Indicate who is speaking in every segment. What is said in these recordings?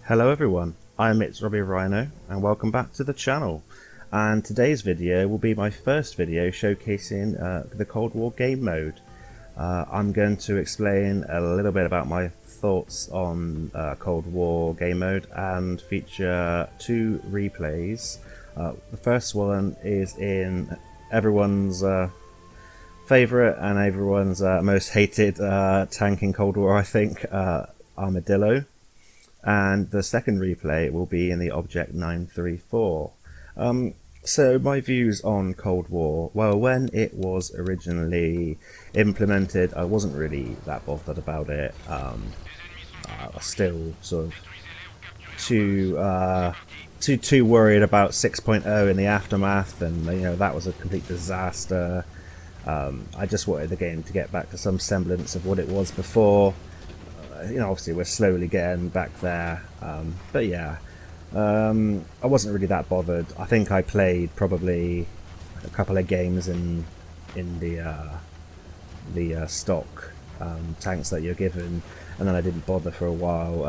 Speaker 1: Hello everyone, I'm Robbie Rhino and welcome back to the channel. And today's video will be my first video showcasing the Cold War game mode. I'm going to explain a little bit about my thoughts on Cold War game mode and feature two replays. The first one is in everyone's favourite and everyone's most hated tank in Cold War, I think, Armadillo. And the second replay will be in the OBJ.934. So my views on Cold War, well, when it was originally implemented, I wasn't really that bothered about it. I was still sort of too worried about 6.0 in the aftermath, and that was a complete disaster. I just wanted the game to get back to some semblance of what it was before. Obviously we're slowly getting back there, but yeah, I wasn't really that bothered. I think I played probably a couple of games in the stock tanks that you're given, and then I didn't bother for a while.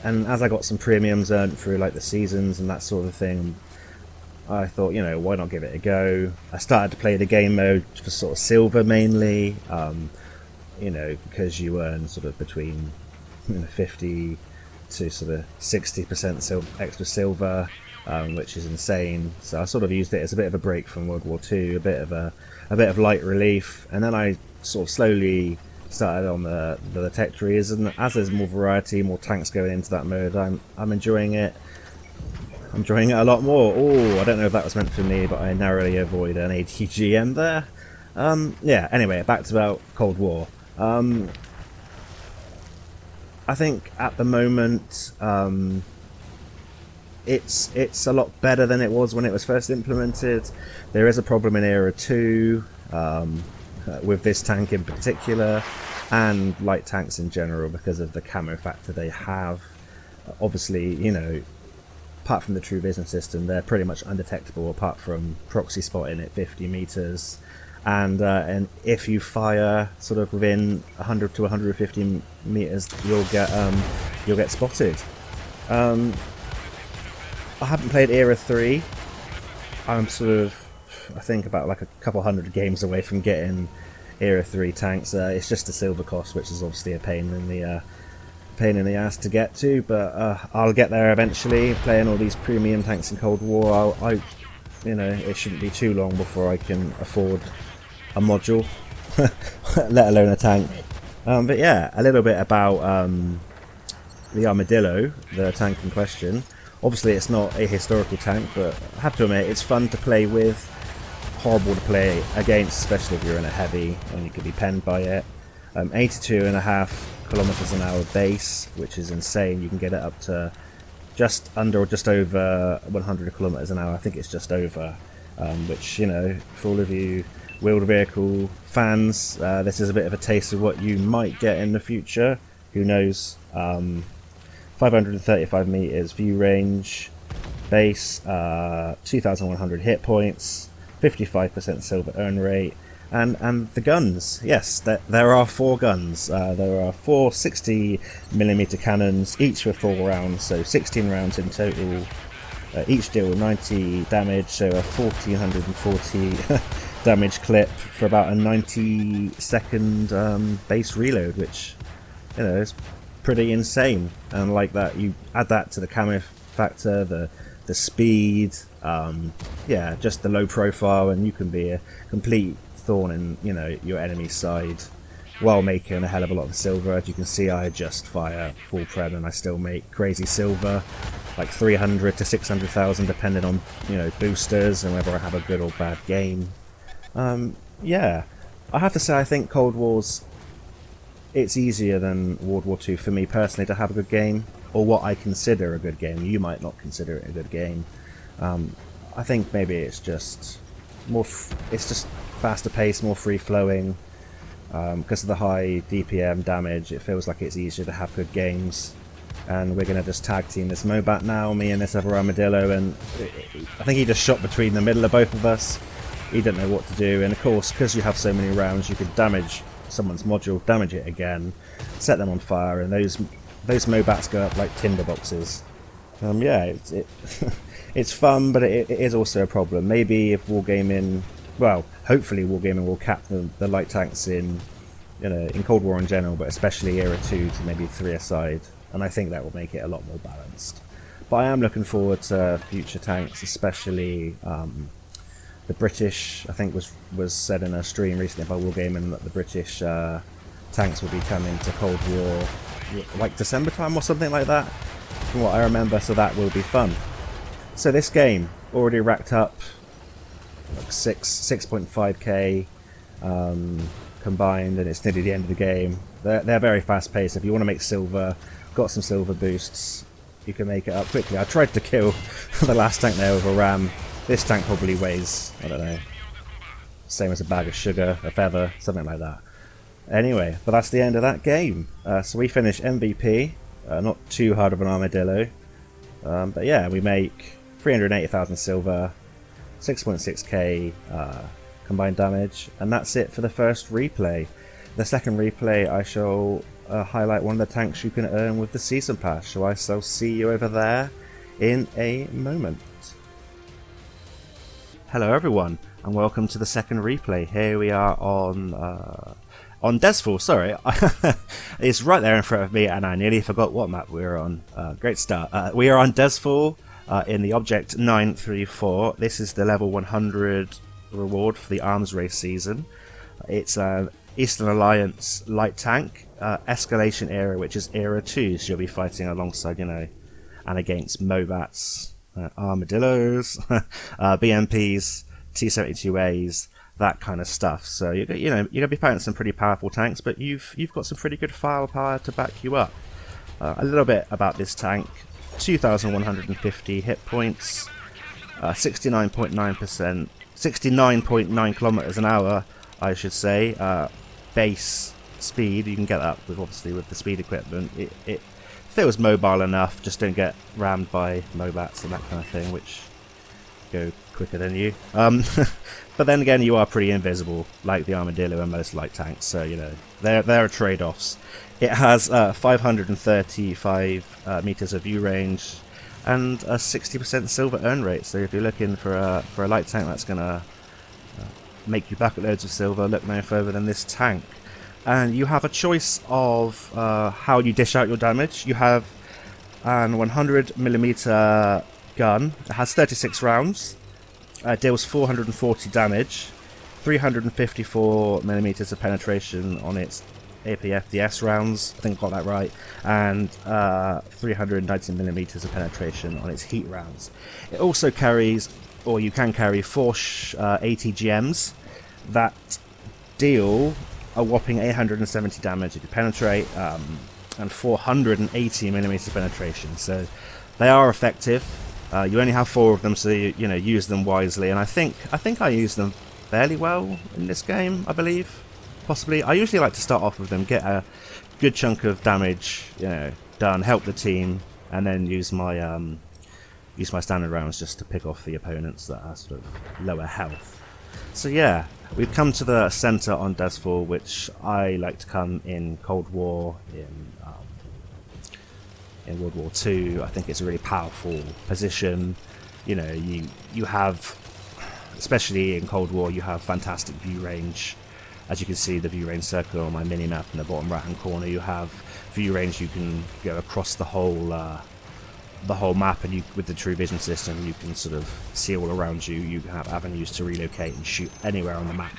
Speaker 1: And as I got some premiums earned through like the seasons and that sort of thing, I thought, why not give it a go? I started to play the game mode for sort of silver mainly. Because you earn sort of between 50 to sort of 60% extra silver, which is insane. So I sort of used it as a bit of a break from World War II, a bit of light relief, and then I sort of slowly started on the tech trees. And as there's more variety, more tanks going into that mode, I'm enjoying it. I'm enjoying it a lot more. Oh, I don't know if that was meant for me, but I narrowly avoid an ATGM there. Yeah. Anyway, back to about Cold War. I think at the moment it's a lot better than it was when it was first implemented. There is a problem in Era 2 with this tank in particular, and light tanks in general, because of the camo factor they have. Obviously, apart from the true vision system, they're pretty much undetectable apart from proxy spotting at 50 meters. And if you fire sort of within 100 to 150 meters, you'll get spotted. I haven't played Era 3. I'm sort of, I think, about like a couple hundred games away from getting Era 3 tanks. It's just the silver cost, which is obviously a pain in the ass to get to, but I'll get there eventually. Playing all these premium tanks in Cold War, it shouldn't be too long before I can afford a module, let alone a tank. But yeah, a little bit about the Armadillo, the tank in question. Obviously it's not a historical tank, but I have to admit it's fun to play with, horrible to play against, especially if you're in a heavy and you could be penned by it. 82.5 kilometers an hour base, which is insane. You can get it up to just under or just over 100 kilometers an hour. I think it's just over, which, for all of you wheeled vehicle fans, this is a bit of a taste of what you might get in the future. Who knows? 535 meters view range, base, 2,100 hit points, 55% silver earn rate, and the guns. Yes, there are 4 guns. There are 4 60mm cannons, each with 4 rounds, so 16 rounds in total. Each deal 90 damage, so a 1440 damage clip for about a 90-second base reload, which is pretty insane. And like that, you add that to the camo factor, the speed, yeah, just the low profile, and you can be a complete thorn in your enemy's side while making a hell of a lot of silver. As you can see, I just fire full prem and I still make crazy silver, like 300 to 600,000 depending on boosters and whether I have a good or bad game. Yeah, I have to say I think Cold War's, it's easier than World War II for me personally to have a good game, or what I consider a good game. You might not consider it a good game. I think maybe it's just more it's just faster paced, more free flowing. Because of the high DPM damage, it feels like it's easier to have good games. And we're going to just tag team this Mobat now, me and this other Armadillo, and I think he just shot between the middle of both of us. He didn't know what to do, and of course, because you have so many rounds, you could damage someone's module, damage it again, set them on fire, and those those Mobats go up like tinder boxes. Yeah, it's fun, but it is also a problem. Maybe if Wargaming, well, hopefully Wargaming will cap the light tanks in, in Cold War in general, but especially Era 2 to maybe 3 aside, and I think that will make it a lot more balanced. But I am looking forward to future tanks, especially the British. I think was said in a stream recently by Wargaming that the British tanks will be coming to Cold War like December time or something like that, from what I remember, so that will be fun. So this game already racked up like 6.5k combined, and it's nearly the end of the game. They're very fast paced. If you want to make silver, got some silver boosts, you can make it up quickly. I tried to kill the last tank there with a ram. This tank probably weighs, I don't know, same as a bag of sugar, a feather, something like that. Anyway, but that's the end of that game. So we finished MVP, not too hard of an armadillo, but yeah, we make 380,000 silver, 6.6k combined damage, and that's it for the first replay. The second replay I shall highlight one of the tanks you can earn with the season pass, so I shall see you over there in a moment. Hello everyone, and welcome to the second replay. Here we are on Desfall, sorry. It's right there in front of me and I nearly forgot what map we were on. Great start. We are on Desfall in the OBJ.934. This is the level 100 reward for the arms race season. It's an Eastern Alliance light tank, escalation era, which is era 2, so you'll be fighting alongside, and against Mobats, Armadillos, BMPs, T-72As, that kind of stuff. So you're gonna be fighting some pretty powerful tanks, but you've got some pretty good firepower to back you up. A little bit about this tank: 2,150 hit points, 69.9%, 69.9 kilometers an hour, I should say. Base speed, you can get that with obviously with the speed equipment. It feels mobile enough. Just don't get rammed by Mobats and that kind of thing, which go quicker than you. But then again, you are pretty invisible, like the Armadillo and most light tanks. So there are trade-offs. It has 535 meters of view range and a 60% silver earn rate. So if you're looking for a light tank that's gonna make you bucket loads of silver, look no further than this tank. And you have a choice of how you dish out your damage. You have an 100mm gun. It has 36 rounds. Deals 440 damage, 354mm of penetration on its APFDS rounds, I think I got that right, and 390mm of penetration on its heat rounds. It also carries, or you can carry, 4 ATGMs that deal a whopping 870 damage if you penetrate, and 480mm of penetration. So they are effective. You only have 4 of them, so you use them wisely. And I think I use them fairly well in this game. I believe, possibly. I usually like to start off with them, get a good chunk of damage, done, help the team, and then use my standard rounds just to pick off the opponents that are sort of lower health. So yeah, we've come to the center on Desfall, which I like to come in Cold War, in World War II. I think it's a really powerful position. You have, especially in Cold War, you have fantastic view range. As you can see, the view range circle on my mini map in the bottom right hand corner, you have view range. You can go across the whole map, and with the true vision system you can sort of see all around you. You have avenues to relocate and shoot anywhere on the map.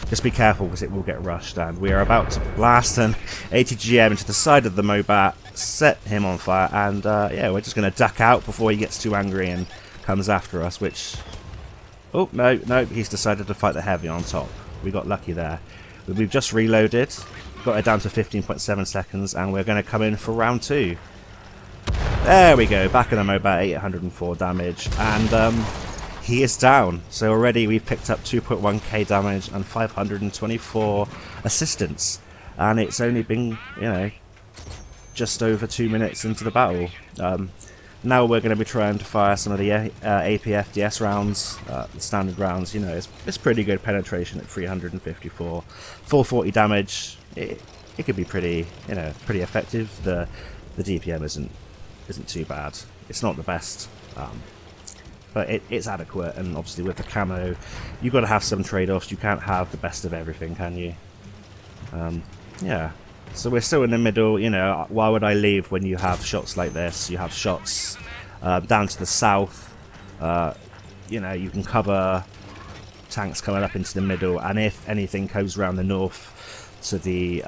Speaker 1: Just be careful because it will get rushed, and we are about to blast an ATGM into the side of the Mobat, set him on fire, and yeah, we're just going to duck out before he gets too angry and comes after us, which... Oh, no, he's decided to fight the heavy on top. We got lucky there. We've just reloaded, got it down to 15.7 seconds, and we're going to come in for round 2. There we go, back in the Mobat, 804 damage, and he is down. So already we've picked up 2.1k damage and 524 assistance, and it's only been, just over 2 minutes into the battle. Now we're going to be trying to fire some of the APFDS rounds, the standard rounds. It's pretty good penetration at 354, 440 damage. It could be pretty, pretty effective. The the DPM isn't too bad. It's not the best, but it's adequate. And obviously with the camo, you've got to have some trade-offs. You can't have the best of everything, can you? Yeah. So we're still in the middle. You know, why would I leave when you have shots like this? You have shots down to the south. You know, you can cover tanks coming up into the middle, and if anything goes around the north to the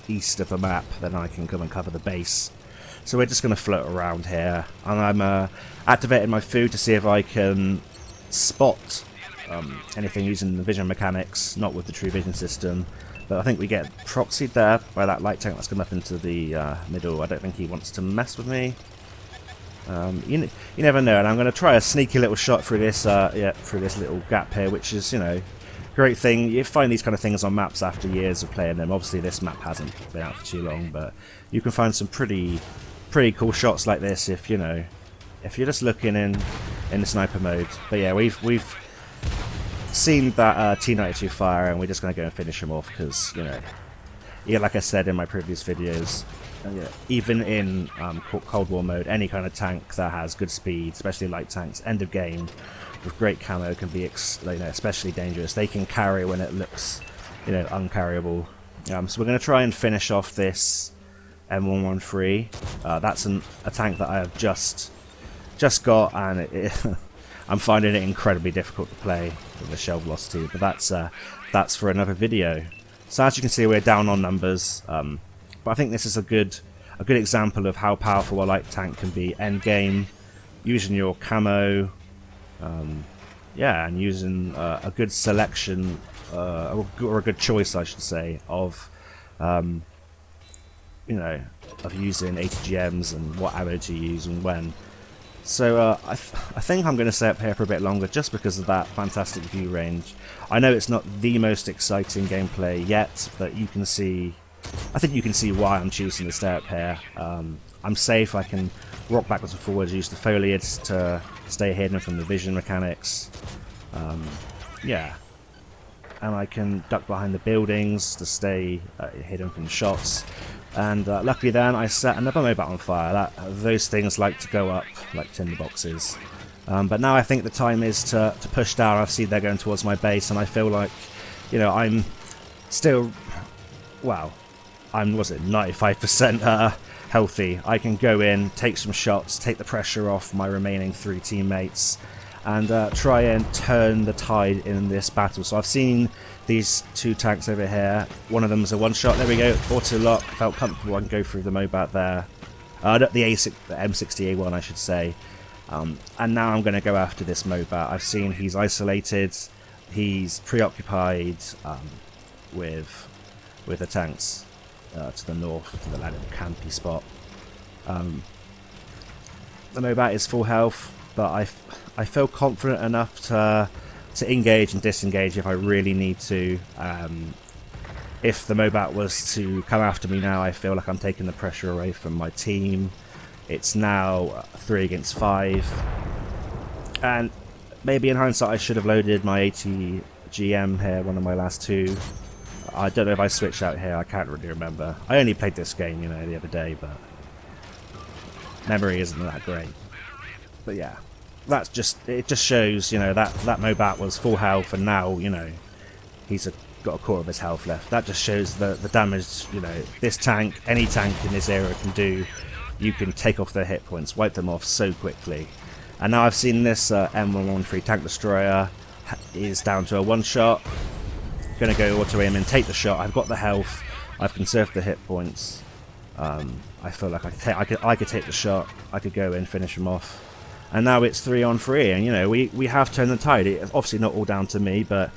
Speaker 1: east of the map, then I can come and cover the base. So we're just going to float around here, and I'm activating my food to see if I can spot anything using the vision mechanics, not with the true vision system. But I think we get proxied there by that light tank that's come up into the middle. I don't think he wants to mess with me. You never know, and I'm going to try a sneaky little shot through this through this little gap here, which is, you know, great thing. You find these kind of things on maps after years of playing them. Obviously this map hasn't been out for too long, but you can find some pretty cool shots like this if, you know, if you're just looking in the sniper mode. But yeah, we've seen that T-92 fire, and we're just going to go and finish him off because, you know, yeah, like I said in my previous videos, yeah, even in Cold War mode, any kind of tank that has good speed, especially light tanks, end of game with great camo can be especially dangerous. They can carry when it looks, you know, uncarryable. So we're going to try and finish off this M113. That's a tank that I have just got, and I'm finding it incredibly difficult to play with the shell velocity. But that's for another video. So as you can see, we're down on numbers. But I think this is a good example of how powerful a light tank can be end game, using your camo, yeah, and using a good selection or a good choice, I should say, of you know, of using ATGMs and what ammo to use and when. So I think I'm going to stay up here for a bit longer just because of that fantastic view range. I know it's not the most exciting gameplay yet, but you can see, I think you can see why I'm choosing to stay up here. I'm safe, I can rock backwards and forwards, use the foliage to stay hidden from the vision mechanics. Yeah, and I can duck behind the buildings to stay hidden from shots. And luckily then I set another mobile on fire. Those things like to go up like tinder boxes. But now I think the time is to push down. I see they're going towards my base, and I feel like, you know, I'm still, well, I'm, was it 95% healthy. I can go in, take some shots, take the pressure off my remaining 3 teammates, and try and turn the tide in this battle. So I've seen these 2 tanks over here. One of them is a one-shot. There we go. Auto lock. Felt comfortable. I can go through the Mobat there. The M60A1, I should say. And now I'm going to go after this Mobat. I've seen he's isolated. He's preoccupied with the tanks to the north, to the little campy spot. The Mobat is full health, but I feel confident enough to engage and disengage if I really need to. If the Mobat was to come after me now, I feel like I'm taking the pressure away from my team. It's now 3 against 5, and maybe in hindsight I should have loaded my ATGM here, one of my last 2. I don't know if I switched out here, I can't really remember. I only played this game, you know, the other day, but memory isn't that great. But yeah, it just shows, you know, that Mobat was full health, and now, you know, he's got a quarter of his health left. That just shows the damage, you know, this tank, any tank in this era can do. You can take off their hit points, wipe them off so quickly. And now I've seen this M113 tank destroyer is down to a one-shot. Gonna go auto aim and take the shot. I've got the health. I've conserved the hit points. I feel like I could take the shot. I could go in, finish him off. And now it's 3 on 3, and you know, we have turned the tide. It's obviously not all down to me, but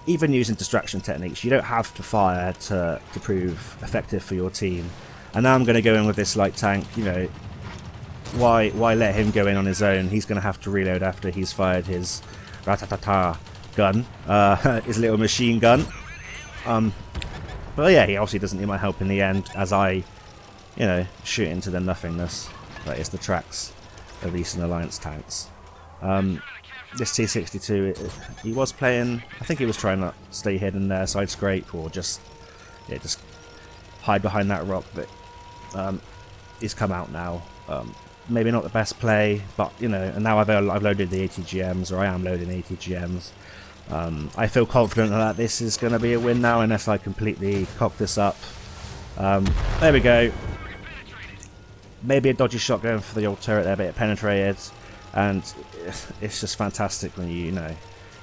Speaker 1: even using distraction techniques, you don't have to fire to prove effective for your team. And now I'm going to go in with this light tank. You know, why let him go in on his own? He's going to have to reload after he's fired his ratatata gun, his little machine gun. But yeah, he obviously doesn't need my help in the end, as I, you know, shoot into the nothingness that is the tracks of Eastern Alliance tanks. This T-62, he was playing, I think he was trying to stay hidden there, side scrape, or just hide behind that rock, but it's come out now. Maybe not the best play, but you know, and now I've loaded the ATGMs, or I am loading ATGMs. I feel confident that this is going to be a win now, unless I completely cock this up. There we go. Maybe a dodgy shot going for the old turret there, but it penetrated, and it's just fantastic when you know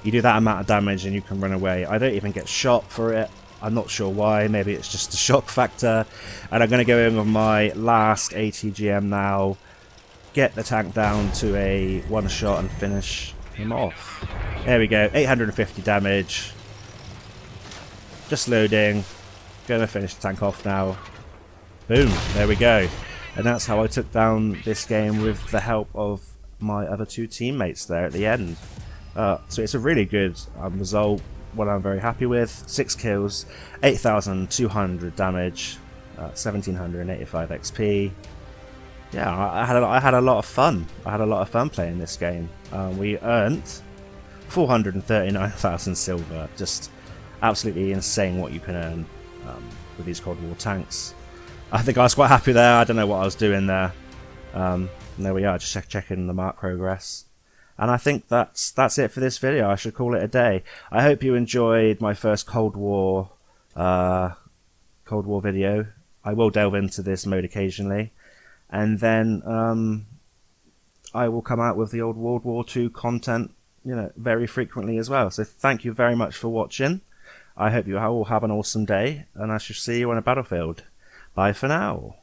Speaker 1: you do that amount of damage and you can run away. I don't even get shot for it. I'm not sure why. Maybe it's just the shock factor. And I'm going to go in with my last ATGM now, get the tank down to a one shot and finish him off. There we go, 850 damage. Just loading. Going to finish the tank off now. Boom, there we go. And that's how I took down this game with the help of my other two teammates there at the end. So it's a really good result, what I'm very happy with. 6 kills, 8,200 damage, 1,785 XP. Yeah, I had a lot of fun. I had a lot of fun playing this game. We earned 439,000 silver. Just absolutely insane what you can earn with these Cold War tanks. I think I was quite happy there. I don't know what I was doing there. And there we are, just checking the mark progress. And I think that's it for this video. I should call it a day. I hope you enjoyed my first Cold War video. I will delve into this mode occasionally, and then I will come out with the old World War II content, you know, very frequently as well. So thank you very much for watching. I hope you all have an awesome day, and I shall see you on a battlefield. Bye for now.